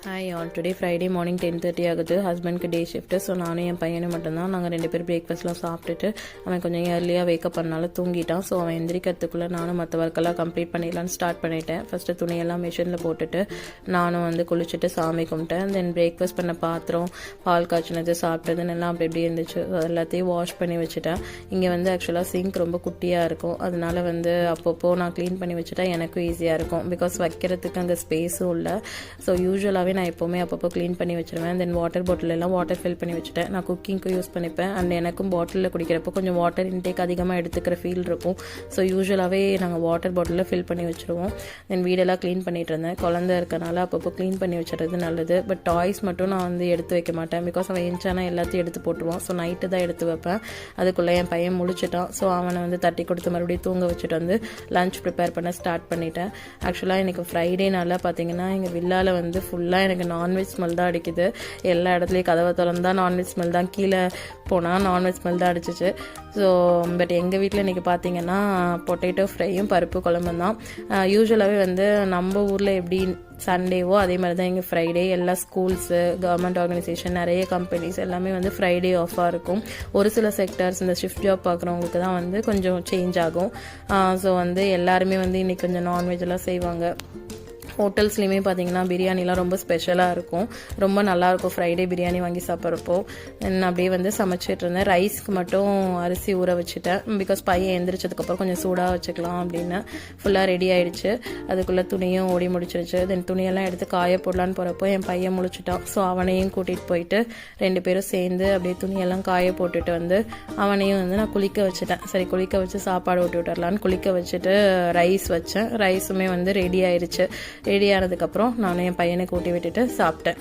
Hi all, today Friday morning 10:30 ஆகுது. ஹஸ்பண்ட்க்கு டே shift. So நானும் என் பையனும் மட்டும்தான். நாங்கள் 2 பேர் பிரேக்ஃபாஸ்ட்லாம் சாப்பிட்டுட்டு அவன் கொஞ்சம் ஏர்லியாக வேக்கப் பண்ணால தூங்கிட்டான். ஸோ அவன் எந்திரிக்கிறதுக்குள்ளே நானும் மற்ற ஒர்க்கெல்லாம் கம்ப்ளீட் பண்ணிடலான்னு ஸ்டார்ட் பண்ணிட்டேன். ஃபஸ்ட்டு துணியெல்லாம் மிஷினில் போட்டுட்டு நானும் குளிச்சுட்டு சாமி கும்பிட்டேன். தென் பிரேக்ஃபாஸ்ட் பண்ண பாத்திரம், பால் காய்ச்சினது, சாப்பிட்டதுன்னு எல்லாம் அப்படி எப்படி இருந்துச்சு, எல்லாத்தையும் வாஷ் பண்ணி வச்சுட்டேன். இங்கே ஆக்சுவலாக சிங்க் ரொம்ப குட்டியாக இருக்கும். அதனால அப்பப்போ நான் க்ளீன் பண்ணி வச்சுட்டா எனக்கும் ஈஸியாக இருக்கும். பிகாஸ் வைக்கிறதுக்கு அங்கே ஸ்பேஸும் இல்லை. ஸோ யூஸ்வலாகவே நான் எப்போவுமே அப்பப்போ க்ளீன் பண்ணி வச்சுருவேன். தென் வாட்டர் பாட்டில் எல்லாம் வாட்டர் ஃபில் பண்ணி வச்சுட்டேன். நான் குக்கிங்க்கு யூஸ் பண்ணிப்பேன். அண்ட் எனக்கும் பாட்டிலில் குடிக்கிறப்போ கொஞ்சம் வாட்டர் இன்டேக் அதிகமாக எடுத்துக்கிற ஃபீல் இருக்கும். ஸோ யூஸ்வலாகவே நாங்கள் வாட்டர் பாட்டிலில் ஃபில் பண்ணி வச்சுருவோம். தென் வீடெல்லாம் க்ளீன் பண்ணிகிட்டு இருந்தேன். குழந்தை இருக்கனால அப்பப்போ க்ளீன் பண்ணி வச்சுறது நல்லது. பட் டாய்ஸ் மட்டும் நான் எடுத்து வைக்க மாட்டேன். பிகாஸ் அவன் எஞ்சானா எல்லாத்தையும் எடுத்து போட்டுருவான். ஸோ நைட்டு தான் எடுத்து வைப்பேன். அதுக்குள்ளே என் பையன் முழிச்சிட்டான். ஸோ அவனை தட்டி கொடுத்து மறுபடியும் தூங்க வச்சுட்டு லஞ்ச் ப்ரிப்பேர் பண்ண ஸ்டார்ட் பண்ணிட்டேன். ஆக்சுவலாக எனக்கு ஃப்ரைடேனால பார்த்தீங்கன்னா எங்கள் வில்லாவில் ஃபுல்லாக எனக்கு நான்வெஜ் ஸ்மெல் தான் அடிக்குது. எல்லா இடத்துலையும் கதவை திறந்தா நான்வெஜ் ஸ்மெல் தான், கீழே போனால் நான்வெஜ் ஸ்மெல் தான் அடிச்சிச்சு. ஸோ பட் எங்கள் வீட்டில் இன்றைக்கி பார்த்தீங்கன்னா பொட்டேட்டோ ஃப்ரையும் பருப்பு குழம்பும் தான். யூஸ்வலாகவே நம்ம ஊரில் எப்படி சண்டேவோ அதே மாதிரி தான் இங்கே ஃப்ரைடே. எல்லா ஸ்கூல்ஸு, கவர்மெண்ட் ஆர்கனைசேஷன், நிறைய கம்பெனிஸ் எல்லாமே ஃப்ரைடே ஆஃபாக இருக்கும். ஒரு சில செக்டர்ஸ் இந்த ஷிஃப்ட் ஜாப் பார்க்குறவங்களுக்கு தான் கொஞ்சம் சேஞ்ச் ஆகும். ஸோ எல்லாருமே இன்றைக்கி கொஞ்சம் நான்வெஜ் எல்லாம் செய்வாங்க. ஹோட்டல்ஸ்லேயுமே பார்த்தீங்கன்னா பிரியாணிலாம் ரொம்ப ஸ்பெஷலாக இருக்கும். ரொம்ப நல்லாயிருக்கும் ஃப்ரைடே பிரியாணி வாங்கி சாப்பிட்றப்போ. நான் அப்படியே சமைச்சிட்டு இருந்தேன். ரைஸ்க்கு மட்டும் அரிசி ஊற வச்சுட்டேன். பிகாஸ் பையன் எந்திரிச்சதுக்கப்புறம் கொஞ்சம் சூடாக வச்சுக்கலாம் அப்படின்னு. ஃபுல்லாக ரெடி ஆகிடுச்சு. அதுக்குள்ளே துணியும் ஓடி முடிச்சிருச்சு. தென் துணியெல்லாம் எடுத்து காய போடலான்னு போகிறப்போ என் பையன் முழிச்சிட்டான். ஸோ அவனையும் கூட்டிகிட்டு போயிட்டு 2 பேரும் சேர்ந்து அப்படியே துணியெல்லாம் காய போட்டுட்டு அவனையும் நான் குளிக்க வச்சுட்டேன். சரி, குளிக்க வச்சு சாப்பாடு ஊட்டி விட்டுறலான்னு குளிக்க வச்சுட்டு ரைஸ் வச்சேன். ரைஸுமே ரெடி ஆயிடுச்சு. ரெடி ஆனதுக்கப்புறம் நானும் என் பையனை கூட்டி விட்டுட்டு சாப்பிட்டேன்.